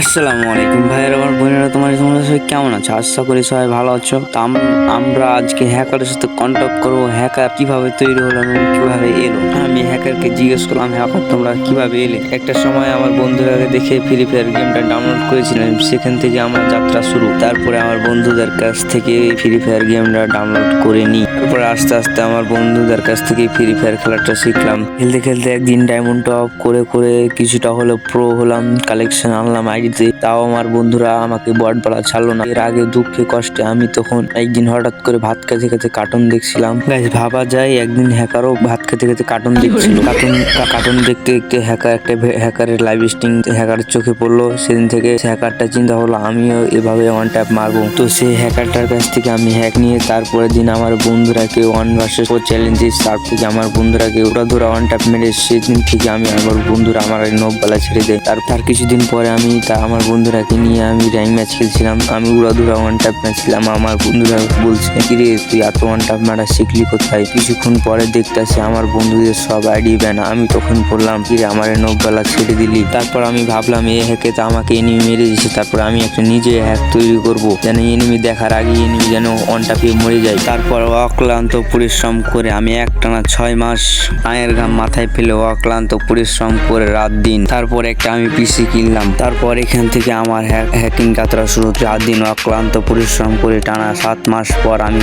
আসসালামু আলাইকুম ভাইয়ের আমার বোনেরা, তোমরা সবাই কেমন আছো? আশা করি সবাই ভালো আছো। তো আমরা আজকে হ্যাকারের সাথে কন্ট্যাক্ট করবো। হ্যাকার কিভাবে তৈরি হলো এবং কিভাবে এলো। আমি হ্যাকারকে জিজ্ঞেস করলাম, হ্যাকার তোমরা কিভাবে এলে? একটা সময় আমার বন্ধুরা দেখে ফ্রি ফায়ার গেমটা ডাউনলোড করেছিলাম, সেখান থেকে আমার যাত্রা শুরু। তারপরে আমার বন্ধুদের কাছ থেকে ফ্রি ফায়ার গেমটা ডাউনলোড করে নিই। তারপরে আস্তে আস্তে আমার বন্ধুদের কাছ থেকে ফ্রি ফায়ার খেলাটা শিখলাম। খেলতে খেলতে একদিন ডায়মন্ড টপ করে করে কিছুটা হলো প্রো হলাম, কালেকশন আনলাম আইডিতে। তাও আমার বন্ধুরা আমাকে বট বলা ছাড়লো না। এর আগে দুঃখে কষ্টে আমি তখন একদিন হঠাৎ করে ভাত খেতে খেতে কার্টুন দেখছিলাম। গাইস, ভাবা যায় একদিন হ্যাকারও ভাত খেতে খেতে কার্টুন দেখছিল। কার্টুন দেখতে দেখতে হ্যাকারের লাইভ স্ট্রিম হ্যাকারের চোখে পড়লো। সেদিন থেকে হ্যাকারটা চিন্তা হলো আমিও এভাবে ওয়ান ট্যাপ মারবো। তো সেই হ্যাকারটার কাছ থেকে আমি হ্যাক নিয়ে তারপরের দিন আমার বন্ধুরা কেউ 1 vs 4 চ্যালেঞ্জে, তার থেকে আমার বন্ধুরা কেউ ধরা ওয়ান ট্যাপ মেরে সেদিন থেকে আমি আমার বন্ধুরা আমার নখ বেলা ছেড়ে দেয়। তার কিছুদিন পরে আমি আমার বন্ধুরাকে নিয়ে আমি র্যাঙ্ক ম্যাচ খেলছিলাম। আমি উড়াধুরা ওয়ান ট্যাপ ম্যাচছিলাম। আমার বন্ধুরা বলছে, কিরে তুই এত ওয়ান ট্যাপ মারা শিখলি কোথায়? কিছুক্ষণ পরে দেখতেছি আমার বন্ধুদের সব আইডি ব্যান। আমি তখন বললাম, কিরে আমার নখ বেলা ছেড়ে দিলি? তারপর আমি ভাবলাম এই হ্যাকে তো আমাকে এনিমি মেরে দিয়েছে। তারপর আমি একটা নিজে হ্যাক তৈরি করব, যেন এনিমি দেখার আগে এনিমি যেন ওয়ান ট্যাপে মরে যায়। তারপর অক্লান্ত পরিশ্রম করে আমি একটানা 6 মাস পায়ের ঘাম মাথায় ফেলে অক্লান্ত পরিশ্রম করে রাত দিন তারপর একটা আমি পিসি কিনলাম। তারপর এখান থেকে আমার হ্যাকিং যাত্রা শুরু। রাত দিন অক্লান্ত পরিশ্রম করে টানা 7 মাস পর আমি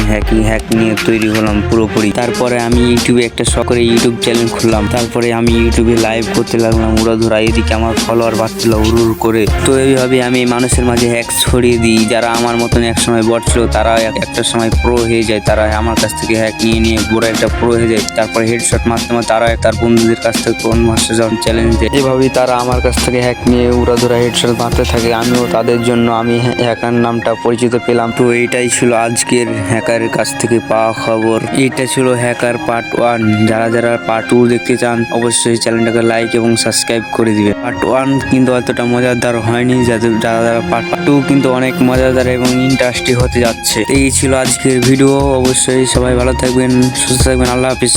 হ্যাক নিয়ে তৈরি হলাম পুরোপুরি। তারপরে আমি ইউটিউবে একটা শখ করে ইউটিউব চ্যানেল খুললাম। তারপরে আমি ইউটিউবে লাইভ করতে লাগলাম উড়াধুরা। এদিকে আমার ফলোয়ার বাড়ছিল হুড় করে। তো এইভাবে আমি মানুষের মাঝে হ্যাক ছড়িয়ে দিই। যারা আমার মতন একসময় বট ছিল তারা একটা সময় প্রো হয়ে যায়। তারা আমার কাছ থেকে হ্যাক নিয়ে নিয়ে বড় একটা প্রো হয়ে যায়। তারপরে হেডশট মারতে মারতে তারা তার বন্ধুদের কাছ থেকে কোন মাস্টার যখন চ্যালেঞ্জ দেয়, এভাবেই তারা আমার কাছ থেকে হ্যাক নিয়ে উড়াধুরা হেডশট মারতে থাকে। আমিও তাদের জন্য আমি হ্যাকার নামটা পরিচিত পেলাম। তো এইটাই ছিল আজকের হ্যাকারের কাছ থেকে পাওয়া খবর। এটা ছিল হ্যাকার পার্ট 1। যারা যারা পার্ট 2 দেখতে চান অবশ্যই চ্যানেলটাকে লাইক এবং সাবস্ক্রাইব করে দিবেন। পার্ট 1 কিন্তু অতটা মজাদার হয়নি, যারা যারা পার্ট 2 কিন্তু অনেক মজাদার এবং ইন্টারেস্টিং হতে যাচ্ছে। এই ছিল আজকের ভিডিও। অবশ্যই সবাই ভালো থাকবেন, সুস্থ থাকবেন। আল্লাহ হাফিজ।